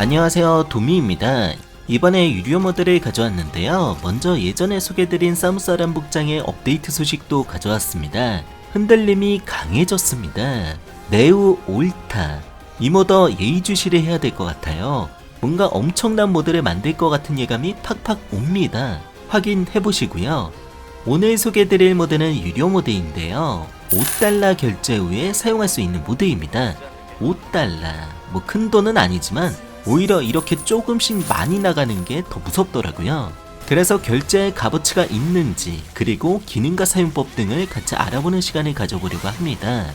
안녕하세요, 도미입니다. 이번에 유료 모드를 가져왔는데요. 먼저 예전에 소개드린 사무사람 복장의 업데이트 소식도 가져왔습니다. 흔들림이 강해졌습니다. 매우 옳다. 이 모드 예의주시를 해야 될 것 같아요. 뭔가 엄청난 모드를 만들 것 같은 예감이 팍팍 옵니다. 확인해보시고요. 오늘 소개드릴 모드는 유료 모드인데요. 5달러 결제 후에 사용할 수 있는 모드입니다. 5달러. 뭐 큰 돈은 아니지만 오히려 이렇게 조금씩 많이 나가는 게 더 무섭더라고요. 그래서 결제의 값어치가 있는지, 그리고 기능과 사용법 등을 같이 알아보는 시간을 가져보려고 합니다.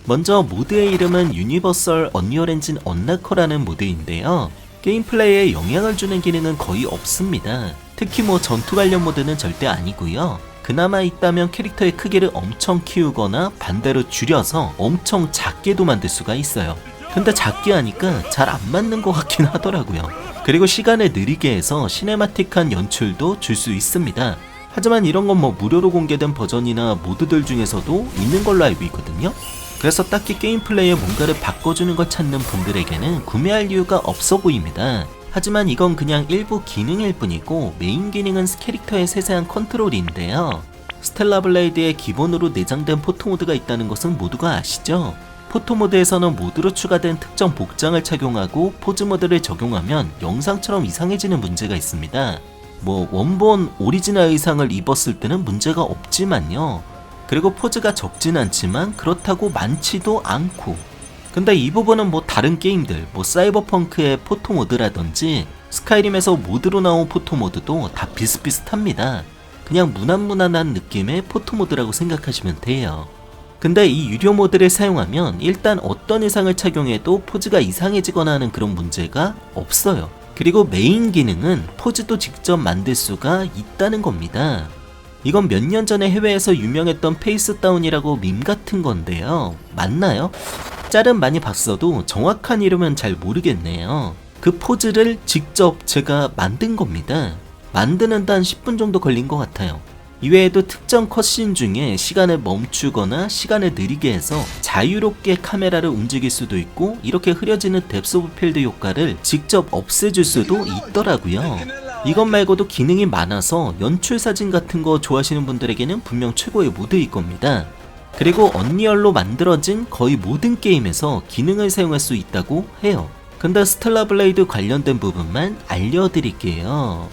먼저 모드의 이름은 유니버설 언리얼 엔진 언라커라는 모드인데요. 게임 플레이에 영향을 주는 기능은 거의 없습니다. 특히 뭐 전투 관련 모드는 절대 아니고요. 그나마 있다면 캐릭터의 크기를 엄청 키우거나 반대로 줄여서 엄청 작게도 만들 수가 있어요. 근데 작게 하니까 잘 안 맞는 것 같긴 하더라고요. 그리고 시간을 느리게 해서 시네마틱한 연출도 줄 수 있습니다. 하지만 이런 건 뭐 무료로 공개된 버전이나 모드들 중에서도 있는 걸로 알고 있거든요. 그래서 딱히 게임 플레이에 뭔가를 바꿔주는 걸 찾는 분들에게는 구매할 이유가 없어 보입니다. 하지만 이건 그냥 일부 기능일 뿐이고 메인 기능은 캐릭터의 세세한 컨트롤인데요. 스텔라 블레이드에 기본으로 내장된 포토모드가 있다는 것은 모두가 아시죠? 포토모드에서는 모드로 추가된 특정 복장을 착용하고 포즈모드를 적용하면 영상처럼 이상해지는 문제가 있습니다. 뭐 원본 오리지널 의상을 입었을 때는 문제가 없지만요. 그리고 포즈가 적진 않지만 그렇다고 많지도 않고, 근데 이 부분은 뭐 다른 게임들, 뭐 사이버펑크의 포토모드라든지 스카이림에서 모드로 나온 포토모드도 다 비슷비슷합니다. 그냥 무난무난한 느낌의 포토모드라고 생각하시면 돼요. 근데 이 유료 모드를 사용하면 일단 어떤 의상을 착용해도 포즈가 이상해지거나 하는 그런 문제가 없어요. 그리고 메인 기능은 포즈도 직접 만들 수가 있다는 겁니다. 이건 몇 년 전에 해외에서 유명했던 페이스다운이라고 밈 같은 건데요. 맞나요? 짤은 많이 봤어도 정확한 이름은 잘 모르겠네요. 그 포즈를 직접 제가 만든 겁니다. 만드는 데 한 10분 정도 걸린 것 같아요. 이외에도 특정 컷신 중에 시간을 멈추거나 시간을 느리게 해서 자유롭게 카메라를 움직일 수도 있고, 이렇게 흐려지는 뎁스 오브 필드 효과를 직접 없애줄 수도 있더라고요. 이것 말고도 기능이 많아서 연출 사진 같은 거 좋아하시는 분들에게는 분명 최고의 모드일 겁니다. 그리고 언리얼로 만들어진 거의 모든 게임에서 기능을 사용할 수 있다고 해요. 근데 스텔라 블레이드 관련된 부분만 알려드릴게요.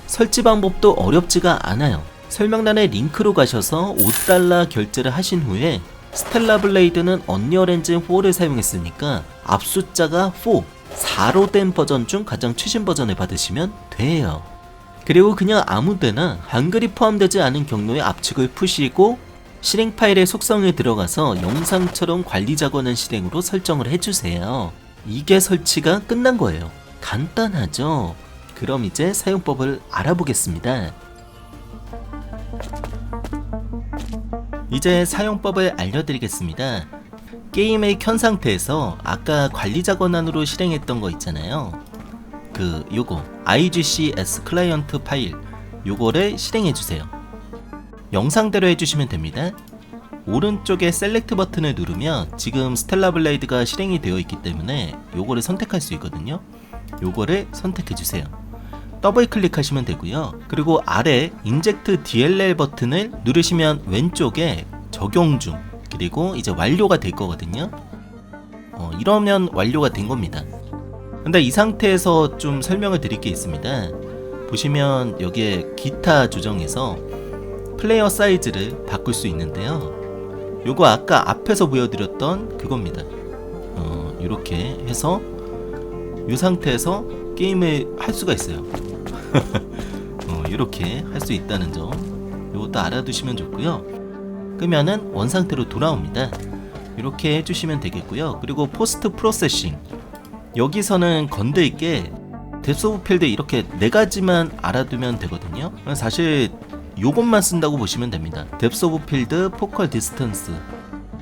설치 방법도 어렵지가 않아요. 설명란에 링크로 가셔서 5달러 결제를 하신 후에 스텔라 블레이드는 언리얼 엔진 4를 사용했으니까 앞 숫자가 4로 된 버전 중 가장 최신 버전을 받으시면 돼요. 그리고 그냥 아무데나 한글이 포함되지 않은 경로에 압축을 푸시고 실행 파일의 속성에 들어가서 영상처럼 관리자권한 실행으로 설정을 해주세요. 이게 설치가 끝난 거예요. 간단하죠? 그럼 이제 사용법을 알아보겠습니다. 이제 사용법을 알려드리겠습니다. 게임을 켠 상태에서 아까 관리자 권한으로 실행했던 거 있잖아요. 요거 IGCS 클라이언트 파일, 요거를 실행해주세요. 영상대로 해주시면 됩니다. 오른쪽에 셀렉트 버튼을 누르면 지금 스텔라 블레이드가 실행이 되어 있기 때문에 요거를 선택할 수 있거든요. 요거를 선택해주세요. 더블 클릭하시면 되고요. 그리고 아래 인젝트 DLL 버튼을 누르시면 왼쪽에 적용 중, 그리고 이제 완료가 될 거거든요. 이러면 완료가 된 겁니다. 근데 이 상태에서 좀 설명을 드릴 게 있습니다. 보시면 여기에 기타 조정에서 플레이어 사이즈를 바꿀 수 있는데요. 요거 아까 앞에서 보여드렸던 그겁니다. 이렇게 해서 이 상태에서 게임을 할 수가 있어요. 이렇게 할 수 있다는 점, 이것도 알아두시면 좋고요. 끄면은 원상태로 돌아옵니다. 이렇게 해주시면 되겠고요. 그리고 포스트 프로세싱, 여기서는 건들 게 뎁스 오브 필드 이렇게 4가지만 알아두면 되거든요. 사실 요것만 쓴다고 보시면 됩니다. 뎁스 오브 필드, 포컬 디스턴스,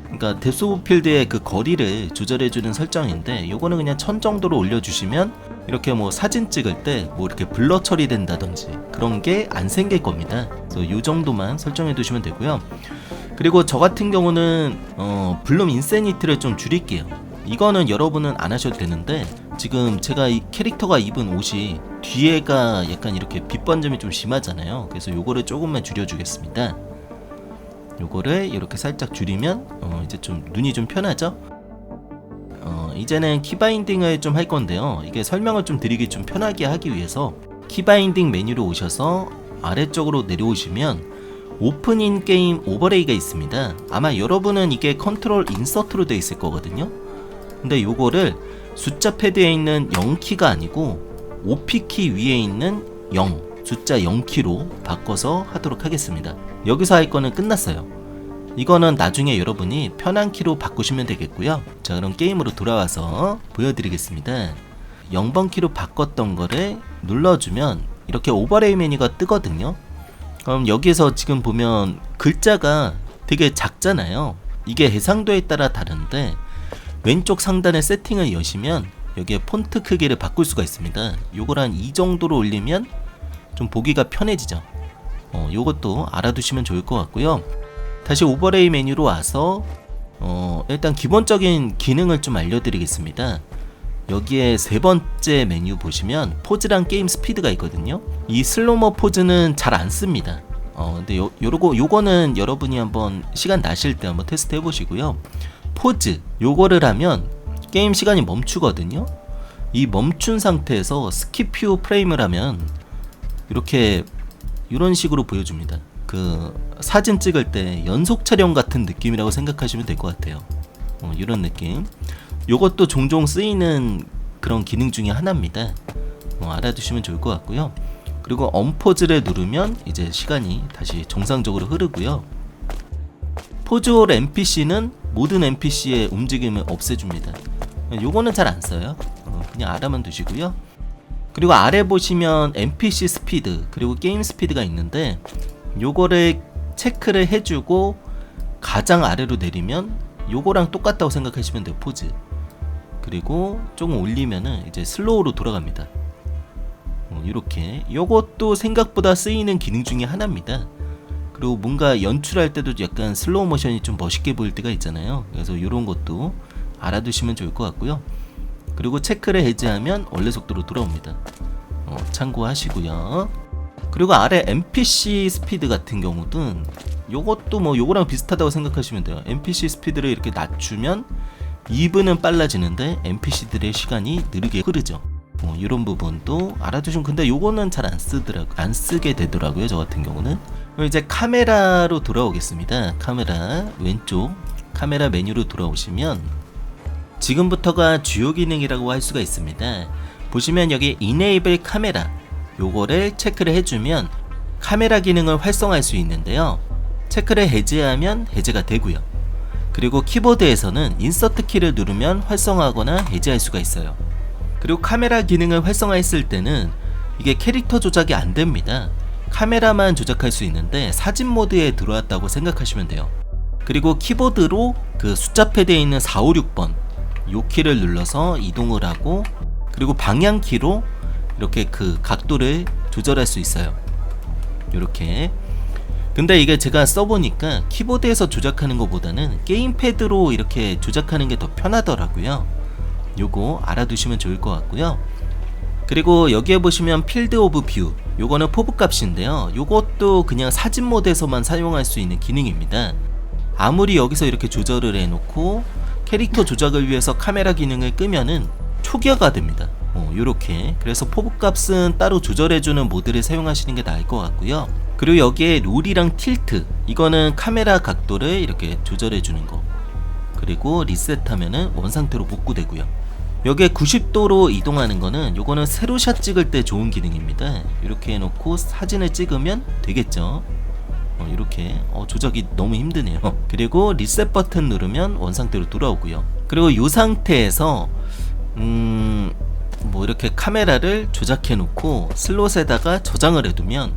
그러니까 뎁스 오브 필드의 그 거리를 조절해주는 설정인데, 요거는 그냥 1000 정도로 올려주시면 이렇게 뭐 사진 찍을 때 뭐 이렇게 블러 처리된다든지 그런 게 안 생길 겁니다. 그래서 요 정도만 설정해 두시면 되고요. 그리고 저 같은 경우는 블룸 인세니티를 좀 줄일게요. 이거는 여러분은 안 하셔도 되는데 지금 제가 이 캐릭터가 입은 옷이 뒤에가 약간 이렇게 빛 번짐이 좀 심하잖아요. 그래서 요거를 조금만 줄여주겠습니다. 요거를 이렇게 살짝 줄이면 이제 좀 눈이 좀 편하죠? 이제는 키바인딩을 좀 할 건데요. 이게 설명을 좀 드리기 좀 편하게 하기 위해서 키바인딩 메뉴로 오셔서 아래쪽으로 내려오시면 오픈인 게임 오버레이가 있습니다. 아마 여러분은 이게 컨트롤 인서트로 되어 있을 거거든요. 근데 요거를 숫자 패드에 있는 0키가 아니고 OP키 위에 있는 0, 숫자 0키로 바꿔서 하도록 하겠습니다. 여기서 할 거는 끝났어요. 이거는 나중에 여러분이 편한 키로 바꾸시면 되겠고요. 자, 그럼 게임으로 돌아와서 보여드리겠습니다. 0번 키로 바꿨던 거를 눌러주면 이렇게 오버레이 메뉴가 뜨거든요. 그럼 여기에서 지금 보면 글자가 되게 작잖아요. 이게 해상도에 따라 다른데 왼쪽 상단의 세팅을 여시면 여기에 폰트 크기를 바꿀 수가 있습니다. 요걸 한 이 정도로 올리면 좀 보기가 편해지죠. 요것도 알아두시면 좋을 것 같고요. 다시 오버레이 메뉴로 와서 일단 기본적인 기능을 좀 알려드리겠습니다. 여기에 세 번째 메뉴 보시면 포즈랑 게임 스피드가 있거든요. 이 슬로머 포즈는 잘 안 씁니다. 근데 요거는 여러분이 한번 시간 나실 때 한번 테스트 해보시고요. 포즈 요거를 하면 게임 시간이 멈추거든요. 이 멈춘 상태에서 스킵 프레임을 하면 이렇게 이런 식으로 보여줍니다. 그 사진 찍을 때 연속 촬영 같은 느낌이라고 생각하시면 될 것 같아요. 이런 느낌. 요것도 종종 쓰이는 그런 기능 중에 하나입니다. 알아두시면 좋을 것 같고요. 그리고 언포즈를 누르면 이제 시간이 다시 정상적으로 흐르고요. 포즈홀 NPC는 모든 NPC의 움직임을 없애줍니다. 요거는 잘 안 써요. 그냥 알아만 두시고요. 그리고 아래 보시면 NPC 스피드 그리고 게임 스피드가 있는데 요거를 체크를 해주고 가장 아래로 내리면 요거랑 똑같다고 생각하시면 돼요. 포즈. 그리고 조금 올리면은 이제 슬로우로 돌아갑니다. 이렇게 요것도 생각보다 쓰이는 기능 중에 하나입니다. 그리고 뭔가 연출할 때도 약간 슬로우 모션이 좀 멋있게 보일 때가 있잖아요. 그래서 이런 것도 알아두시면 좋을 것 같고요. 그리고 체크를 해제하면 원래 속도로 돌아옵니다. 참고하시고요. 그리고 아래 NPC 스피드 같은 경우는 요것도 뭐 요거랑 비슷하다고 생각하시면 돼요. NPC 스피드를 이렇게 낮추면 2분은 빨라지는데 NPC들의 시간이 느리게 흐르죠. 이런 부분도 알아두시면, 근데 요거는 잘 안 쓰게 되더라고요. 저 같은 경우는. 그럼 이제 카메라로 돌아오겠습니다. 카메라 왼쪽 카메라 메뉴로 돌아오시면 지금부터가 주요 기능이라고 할 수가 있습니다. 보시면 여기 Enable 카메라 요거를 체크를 해주면 카메라 기능을 활성화할 수 있는데요. 체크를 해제하면 해제가 되고요. 그리고 키보드에서는 인서트 키를 누르면 활성화하거나 해제할 수가 있어요. 그리고 카메라 기능을 활성화했을 때는 이게 캐릭터 조작이 안 됩니다. 카메라만 조작할 수 있는데 사진 모드에 들어왔다고 생각하시면 돼요. 그리고 키보드로 그 숫자 패드에 있는 4, 5, 6번 요 키를 눌러서 이동을 하고, 그리고 방향키로 이렇게 그 각도를 조절할 수 있어요. 요렇게. 근데 이게 제가 써보니까 키보드에서 조작하는 것보다는 게임패드로 이렇게 조작하는 게 더 편하더라고요. 요거 알아두시면 좋을 것 같고요. 그리고 여기에 보시면 필드 오브 뷰 요거는 포브 값인데요. 요것도 그냥 사진 모드에서만 사용할 수 있는 기능입니다. 아무리 여기서 이렇게 조절을 해놓고 캐릭터 조작을 위해서 카메라 기능을 끄면은 초기화가 됩니다. 요렇게. 그래서 포브 값은 따로 조절해주는 모드를 사용하시는 게 나을 것 같고요. 그리고 여기에 롤이랑 틸트 이거는 카메라 각도를 이렇게 조절해주는 거. 그리고 리셋하면은 원상태로 복구되고요. 여기에 90도로 이동하는 거는 요거는 세로샷 찍을 때 좋은 기능입니다. 이렇게 해놓고 사진을 찍으면 되겠죠. 이렇게 조작이 너무 힘드네요. 그리고 리셋 버튼 누르면 원상태로 돌아오고요. 그리고 이 상태에서 뭐 이렇게 카메라를 조작해 놓고 슬롯에다가 저장을 해두면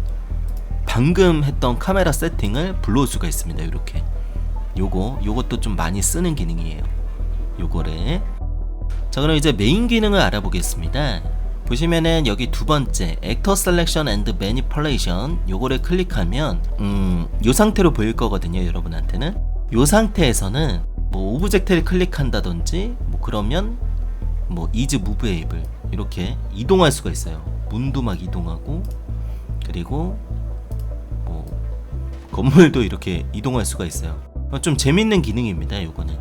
방금 했던 카메라 세팅을 불러올 수가 있습니다. 이렇게. 요것도 좀 많이 쓰는 기능이에요. 요거래. 자, 그럼 이제 메인 기능을 알아보겠습니다. 보시면은 여기 두 번째 액터 셀렉션 앤드 매니플레이션 요거를 클릭하면 요 상태로 보일 거거든요. 여러분한테는 요 상태에서는 뭐 오브젝트를 클릭한다든지 뭐 그러면 뭐 이즈 무브에이블 이렇게 이동할 수가 있어요. 문도 막 이동하고, 그리고 뭐 건물도 이렇게 이동할 수가 있어요. 좀 재밌는 기능입니다. 요거는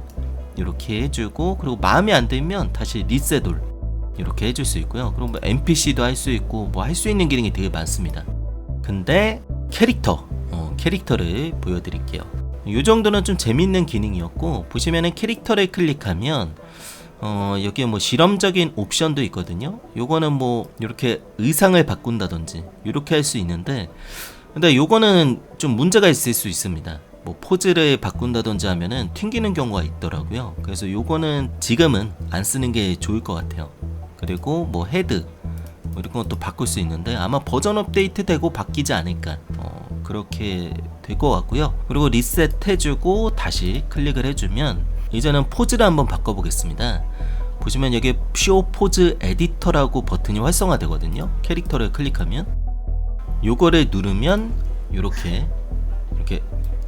이렇게 해주고, 그리고 마음에 안 들면 다시 리셋올 이렇게 해줄 수 있고요. 그리고 뭐 NPC도 할 수 있고 뭐 할 수 있는 기능이 되게 많습니다. 근데 캐릭터를 보여드릴게요. 이 정도는 좀 재밌는 기능이었고, 보시면은 캐릭터를 클릭하면 여기에 뭐 실험적인 옵션도 있거든요. 요거는 뭐 이렇게 의상을 바꾼다든지 이렇게 할 수 있는데, 근데 요거는 좀 문제가 있을 수 있습니다. 뭐 포즈를 바꾼다든지 하면은 튕기는 경우가 있더라고요. 그래서 요거는 지금은 안 쓰는 게 좋을 것 같아요. 그리고 뭐 헤드 뭐 이런 것도 바꿀 수 있는데 아마 버전 업데이트 되고 바뀌지 않을까, 그렇게 될 것 같고요. 그리고 리셋 해주고 다시 클릭을 해주면 이제는 포즈를 한번 바꿔보겠습니다. 보시면 여기 쇼 포즈 에디터라고 버튼이 활성화되거든요. 캐릭터를 클릭하면 요거를 누르면 이렇게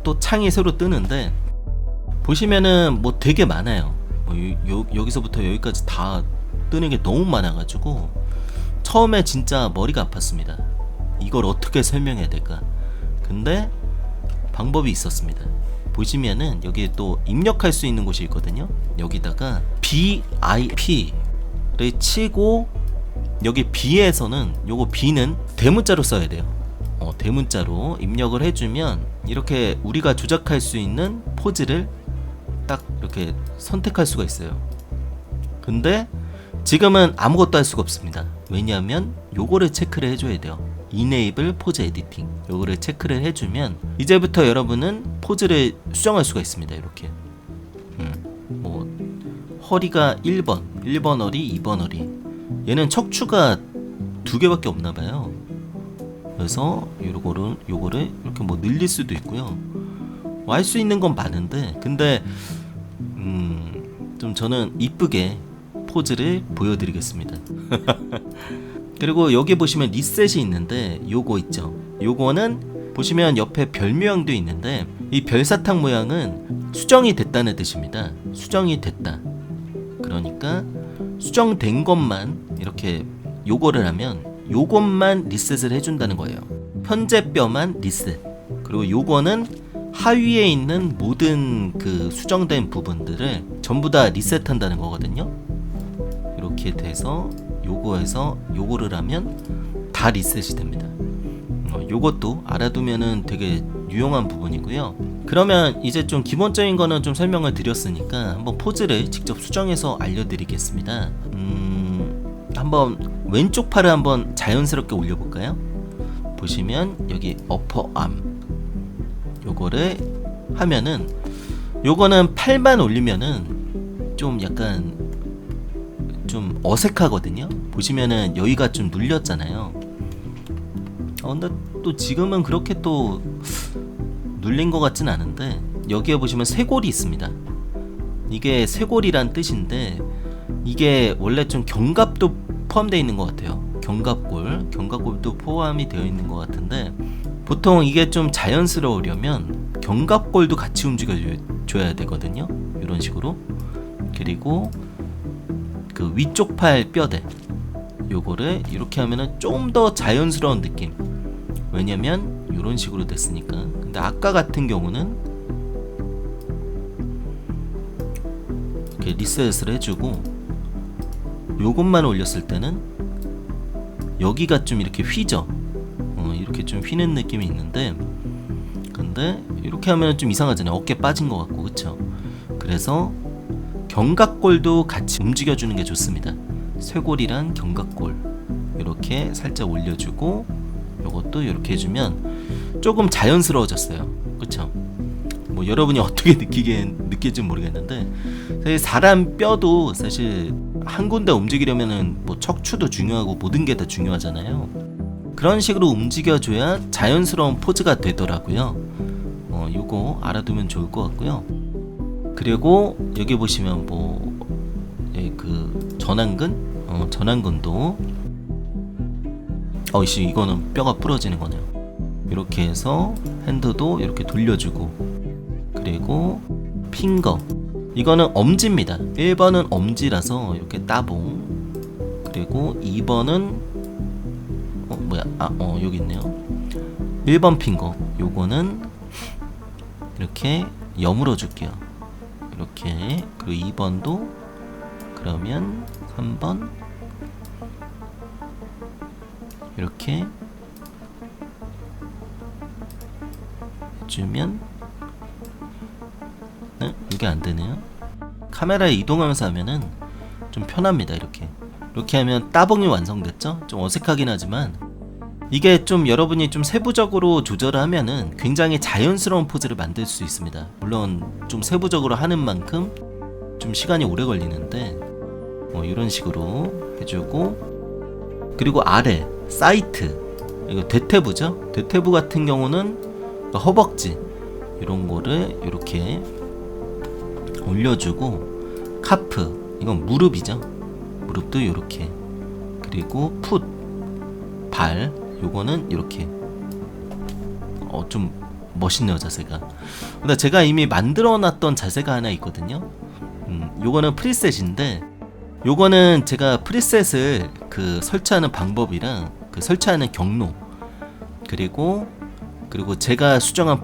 또 창이 새로 뜨는데, 보시면은 뭐 되게 많아요. 뭐 여기서부터 여기까지 다 뜨는 게 너무 많아가지고 처음에 진짜 머리가 아팠습니다. 이걸 어떻게 설명해야 될까. 근데 방법이 있었습니다. 보시면은 여기 또 입력할 수 있는 곳이 있거든요. 여기다가 BIP를 치고, 여기 B에서는 요거 B는 대문자로 써야 돼요. 대문자로 입력을 해주면 이렇게 우리가 조작할 수 있는 포즈를 딱 이렇게 선택할 수가 있어요. 근데 지금은 아무것도 할 수가 없습니다. 왜냐하면 요거를 체크를 해줘야 돼요. Enable 포즈 에디팅 요거를 체크를 해주면 이제부터 여러분은 포즈를 수정할 수가 있습니다. 이렇게 뭐 허리가 1번 허리, 2번 허리. 얘는 척추가 2개밖에 없나봐요. 그래서 요거를 이렇게 뭐 늘릴 수도 있고요. 뭐 할 수 있는 건 많은데, 근데 좀 저는 이쁘게 포즈를 보여드리겠습니다. 그리고 여기 보시면 리셋이 있는데 요거 있죠. 요거는 보시면 옆에 별 모양도 있는데, 이 별사탕 모양은 수정이 됐다는 뜻입니다. 수정이 됐다. 그러니까 수정된 것만 이렇게 요거를 하면 요것만 리셋을 해준다는 거예요. 현재 뼈만 리셋. 그리고 요거는 하위에 있는 모든 그 수정된 부분들을 전부 다 리셋한다는 거거든요. 이렇게 돼서 요거에서 요거를 하면 다 리셋이 됩니다. 요것도 알아두면은 되게 유용한 부분이고요. 그러면 이제 좀 기본적인 거는 좀 설명을 드렸으니까 한번 포즈를 직접 수정해서 알려드리겠습니다. 한번 왼쪽 팔을 한번 자연스럽게 올려볼까요? 보시면 여기 어퍼암 요거를 하면은, 요거는 팔만 올리면은 좀 약간 좀 어색하거든요. 보시면은 여기가 좀 눌렸잖아요. 근데 또 지금은 그렇게 또 눌린 것 같진 않은데, 여기에 보시면 쇄골이 있습니다. 이게 쇄골이란 뜻인데, 이게 원래 좀 견갑도 포함되어 있는 것 같아요. 견갑골도 포함이 되어 있는 것 같은데, 보통 이게 좀 자연스러우려면 견갑골도 같이 움직여 줘야 되거든요. 이런 식으로. 그리고 그 위쪽 팔 뼈대 요거를 이렇게 하면은 좀 더 자연스러운 느낌. 왜냐면 이런 식으로 됐으니까. 근데 아까 같은 경우는 이렇게 리셋을 해주고, 요것만 올렸을 때는 여기가 좀 이렇게 휘죠. 이렇게 좀 휘는 느낌이 있는데, 근데 이렇게 하면 좀 이상하잖아요. 어깨 빠진 것 같고, 그쵸? 그래서 견갑골도 같이 움직여주는 게 좋습니다. 쇄골이랑 견갑골 이렇게 살짝 올려주고, 요것도 이렇게 해주면 조금 자연스러워졌어요. 그쵸? 뭐 여러분이 어떻게 느낄지 모르겠는데, 사람 뼈도 사실 한 군데 움직이려면은 뭐 척추도 중요하고 모든 게 다 중요하잖아요. 그런 식으로 움직여줘야 자연스러운 포즈가 되더라고요. 요거 알아두면 좋을 것 같고요. 그리고 여기 보시면 뭐 그 전완근도 이거는 뼈가 부러지는 거네요. 이렇게 해서 핸드도 이렇게 돌려주고, 그리고 핑거 이거는 엄지입니다. 1번은 엄지라서 이렇게 따봉. 그리고 2번은 여기 있네요. 1번 핑거 요거는 이렇게 여물어 줄게요. 이렇게. 그리고 2번도 그러면 3번 이렇게 해주면 이게 안되네요. 카메라에 이동하면서 하면은 좀 편합니다. 이렇게 하면 따봉이 완성됐죠? 좀 어색하긴 하지만 이게 좀 여러분이 좀 세부적으로 조절을 하면은 굉장히 자연스러운 포즈를 만들 수 있습니다. 물론 좀 세부적으로 하는 만큼 좀 시간이 오래 걸리는데 이런 식으로 해주고, 그리고 아래 사이트 이거 대퇴부죠. 대퇴부 같은 경우는 허벅지 이런 거를 이렇게 올려주고, 카프 이건 무릎이죠. 무릎도 이렇게. 그리고 풋 발 요거는 이렇게. 좀 멋있네요 자세가. 근데 제가 이미 만들어 놨던 자세가 하나 있거든요. 요거는 프리셋인데, 요거는 제가 프리셋을 그 설치하는 방법이랑 그 설치하는 경로, 그리고 제가 수정한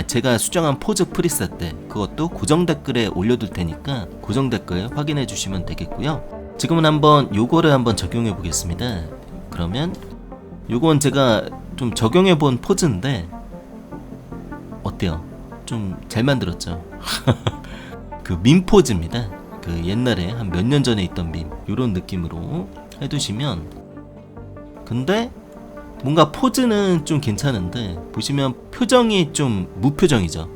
제가 수정한 포즈 프리셋 때 그것도 고정 댓글에 올려둘 테니까 고정 댓글 확인해 주시면 되겠고요. 지금은 한번 요거를 한번 적용해 보겠습니다. 그러면 요건 제가 좀 적용해 본 포즈인데 어때요? 좀 잘 만들었죠? 그 밈 포즈입니다. 그 옛날에 한 몇 년 전에 있던 밈 요런 느낌으로 해두시면, 근데 뭔가 포즈는 좀 괜찮은데 보시면 표정이 좀 무표정이죠.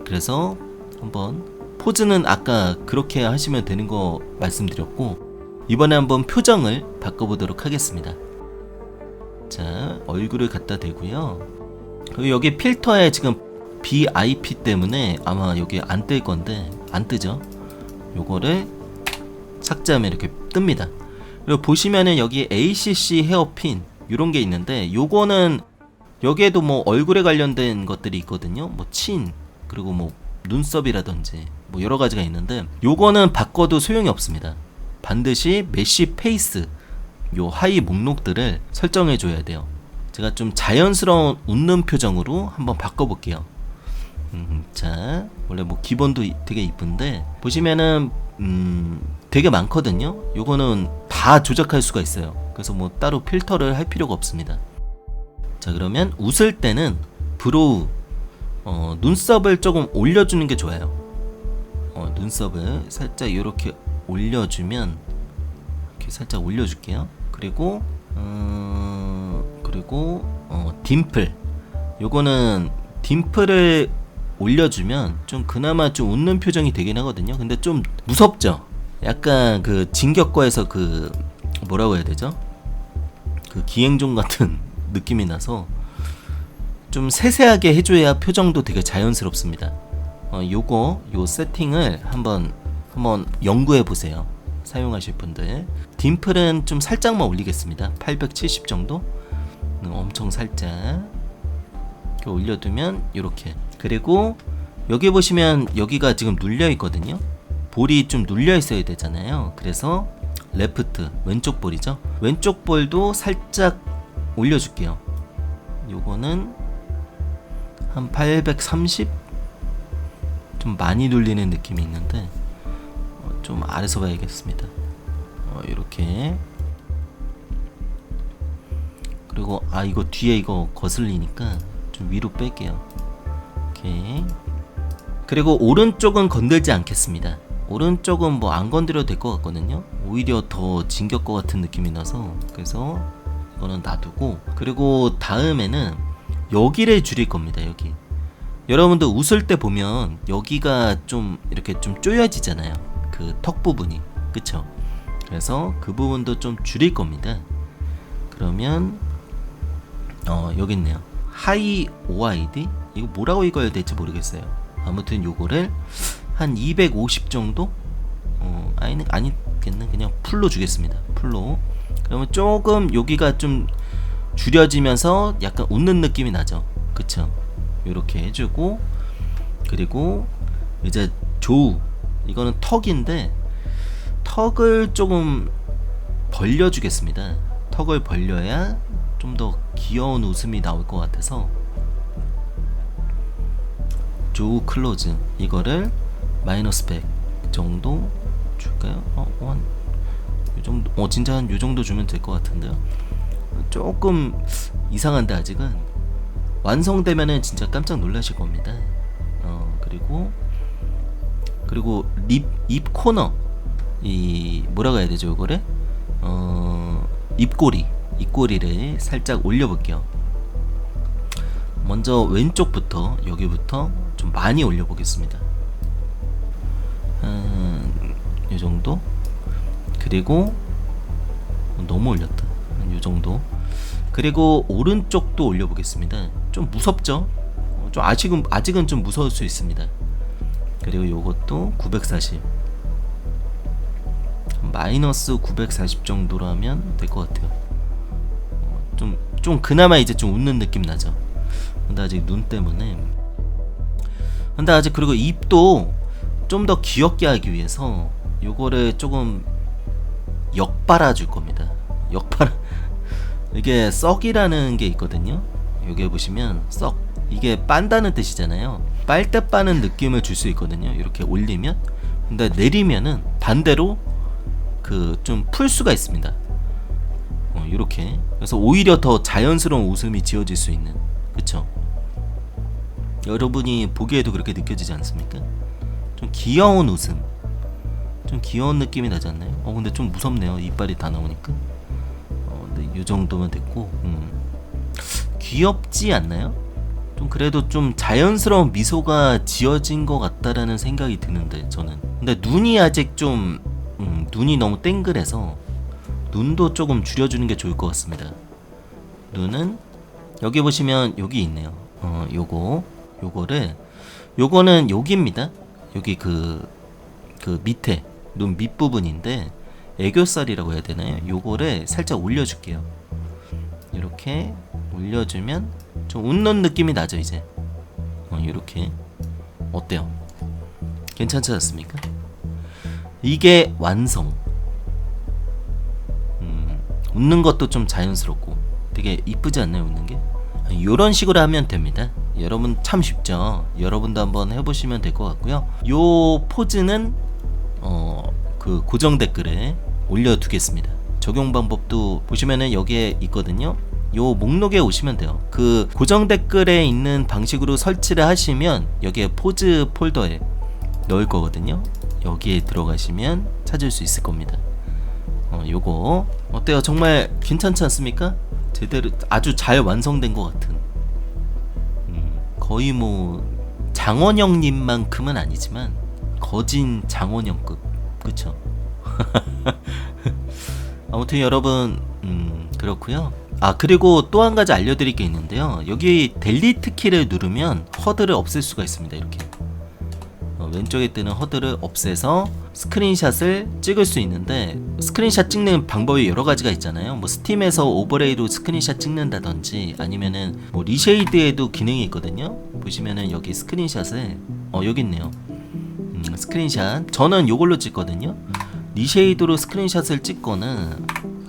그래서 한번 포즈는 아까 그렇게 하시면 되는 거 말씀드렸고, 이번에 한번 표정을 바꿔보도록 하겠습니다. 자, 얼굴을 갖다 대고요. 그리고 여기 필터에 지금 BIP 때문에 아마 여기 안 뜰 건데 안 뜨죠. 요거를 삭제하면 이렇게 뜹니다. 그리고 보시면은 여기 ACC 헤어핀 요런 게 있는데, 요거는 여기에도 뭐 얼굴에 관련된 것들이 있거든요. 뭐 친, 그리고 뭐 눈썹이라든지 뭐 여러 가지가 있는데, 요거는 바꿔도 소용이 없습니다. 반드시 메쉬 페이스 요 하이 목록들을 설정해 줘야 돼요. 제가 좀 자연스러운 웃는 표정으로 한번 바꿔볼게요. 자, 원래 뭐 기본도 되게 이쁜데 보시면은 되게 많거든요. 요거는 다 조작할 수가 있어요. 그래서 뭐 따로 필터를 할 필요가 없습니다. 자, 그러면 웃을 때는 브로우 눈썹을 조금 올려주는 게 좋아요. 눈썹을 살짝 이렇게 올려주면, 이렇게 살짝 올려줄게요. 그리고 딤플, 요거는 딤플을 올려주면 좀 그나마 좀 웃는 표정이 되긴 하거든요. 근데 좀 무섭죠. 약간 그 진격거에서 그 뭐라고 해야 되죠? 그 기행종 같은 느낌이 나서 좀 세세하게 해줘야 표정도 되게 자연스럽습니다. 요 세팅을 한번 연구해 보세요. 사용하실 분들. 딤플은 좀 살짝만 올리겠습니다. 870 정도. 엄청 살짝 이렇게 올려두면 이렇게. 그리고 여기 보시면 여기가 지금 눌려 있거든요. 볼이 좀 눌려 있어야 되잖아요. 그래서 레프트 왼쪽 볼이죠. 왼쪽 볼도 살짝 올려줄게요. 요거는 한 830? 좀 많이 눌리는 느낌이 있는데 좀 아래서 봐야겠습니다. 이렇게. 그리고 이거 뒤에 이거 거슬리니까 좀 위로 뺄게요. 오케이. 그리고 오른쪽은 건들지 않겠습니다. 오른쪽은 뭐 안 건드려도 될 것 같거든요. 오히려 더 진격 것 같은 느낌이 나서, 그래서 이거는 놔두고, 그리고 다음에는 여기를 줄일 겁니다. 여기. 여러분들 웃을 때 보면 여기가 좀 이렇게 좀 쪼여지잖아요. 그 턱 부분이. 그쵸? 그래서 그 부분도 좀 줄일 겁니다. 그러면 여기 있네요. 하이 OID? 이거 뭐라고 읽어야 될지 모르겠어요. 아무튼 요거를 한 250 정도? 아니겠네. 그냥 풀로 주겠습니다. 풀로. 그러면 조금 여기가 좀 줄여지면서 약간 웃는 느낌이 나죠. 그쵸? 요렇게 해주고, 그리고 이제 조우 이거는 턱인데 턱을 조금 벌려주겠습니다. 턱을 벌려야 좀 더 귀여운 웃음이 나올 것 같아서 조 클로즈 이거를 마이너스 100 정도 줄까요? 한 요정도 진짜 한 요정도 주면 될 것 같은데요. 조금 이상한데 아직은 완성되면은 진짜 깜짝 놀라실 겁니다. 그리고 입 코너 이 뭐라고 해야 되죠 이거를? 입꼬리를 살짝 올려볼게요. 먼저 왼쪽부터 여기부터 좀 많이 올려보겠습니다. 이 정도. 그리고 너무 올렸다. 이 정도. 그리고 오른쪽도 올려보겠습니다. 좀 무섭죠? 좀 아직은 좀 무서울 수 있습니다. 그리고 요것도 940 마이너스 940 정도로 하면 될 것 같아요. 좀 그나마 이제 좀 웃는 느낌 나죠. 근데 아직 눈 때문에. 근데 아직 그리고 입도 좀 더 귀엽게 하기 위해서 요거를 조금 역발아 줄 겁니다. 역발아. 이게 썩이라는 게 있거든요. 여기 보시면 썩 이게 빤다는 뜻이잖아요. 빨대 빠는 느낌을 줄 수 있거든요. 이렇게 올리면. 근데 내리면은 반대로 그 좀 풀 수가 있습니다. 이렇게. 그래서 오히려 더 자연스러운 웃음이 지어질 수 있는. 그쵸? 여러분이 보기에도 그렇게 느껴지지 않습니까? 좀 귀여운 웃음, 좀 귀여운 느낌이 나지 않나요? 근데 좀 무섭네요. 이빨이 다 나오니까. 근데 이 정도면 됐고, 귀엽지 않나요? 좀 그래도 좀 자연스러운 미소가 지어진 것 같다라는 생각이 드는데 저는. 근데 눈이 아직 좀 눈이 너무 땡글해서 눈도 조금 줄여주는 게 좋을 것 같습니다. 눈은 여기 보시면 여기 있네요. 요거는 여기입니다. 여기 그 밑에 눈 밑부분인데 애교살이라고 해야 되나요? 요거를 살짝 올려줄게요. 이렇게 올려주면 좀 웃는 느낌이 나죠 이제. 이렇게 어때요? 괜찮지 않습니까? 이게 완성. 웃는 것도 좀 자연스럽고 되게 이쁘지 않나요? 웃는 게? 요런 식으로 하면 됩니다. 여러분 참 쉽죠? 여러분도 한번 해보시면 될 것 같고요. 요 포즈는 그 고정 댓글에 올려두겠습니다. 적용 방법도 보시면은 여기에 있거든요. 요 목록에 오시면 돼요. 그 고정 댓글에 있는 방식으로 설치를 하시면 여기에 포즈 폴더에 넣을 거거든요. 여기에 들어가시면 찾을 수 있을 겁니다. 요거 어때요? 정말 괜찮지 않습니까? 제대로 아주 잘 완성된 것 같은. 거의 뭐 장원영님만큼은 아니지만 거진 장원영급. 그쵸? 아무튼 여러분 그렇고요. 그리고 또 한 가지 알려드릴 게 있는데요. 여기 델리트 키를 누르면 허드를 없앨 수가 있습니다. 이렇게 왼쪽에 뜨는 허드를 없애서 스크린샷을 찍을 수 있는데, 스크린샷 찍는 방법이 여러 가지가 있잖아요. 뭐 스팀에서 오버레이로 스크린샷 찍는다든지 아니면은 뭐 리쉐이드에도 기능이 있거든요. 보시면은 여기 스크린샷을 여기 있네요. 스크린샷 저는 요걸로 찍거든요. 리쉐이드로 스크린샷을 찍거나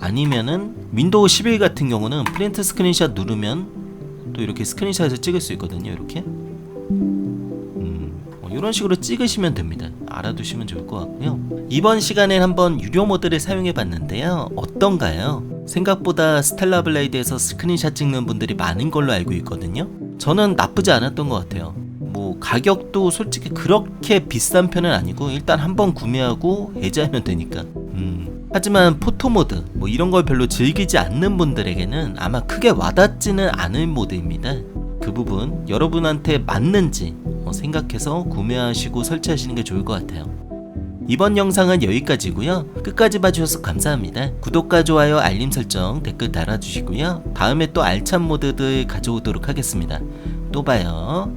아니면은 윈도우 11 같은 경우는 프린트 스크린샷 누르면 또 이렇게 스크린샷을 찍을 수 있거든요. 이렇게 이런 식으로 찍으시면 됩니다. 알아두시면 좋을 것 같고요. 이번 시간엔 한번 유료 모드를 사용해 봤는데요. 어떤가요? 생각보다 스텔라 블레이드에서 스크린샷 찍는 분들이 많은 걸로 알고 있거든요. 저는 나쁘지 않았던 것 같아요. 뭐 가격도 솔직히 그렇게 비싼 편은 아니고 일단 한번 구매하고 해제하면 되니까. 하지만 포토모드 뭐 이런 걸 별로 즐기지 않는 분들에게는 아마 크게 와닿지는 않을 모드입니다. 그 부분 여러분한테 맞는지 생각해서 구매하시고 설치하시는 게 좋을 것 같아요. 이번 영상은 여기까지고요. 끝까지 봐주셔서 감사합니다. 구독과 좋아요, 알림 설정, 댓글 달아주시고요. 다음에 또 알찬 모드들 가져오도록 하겠습니다. 또 봐요.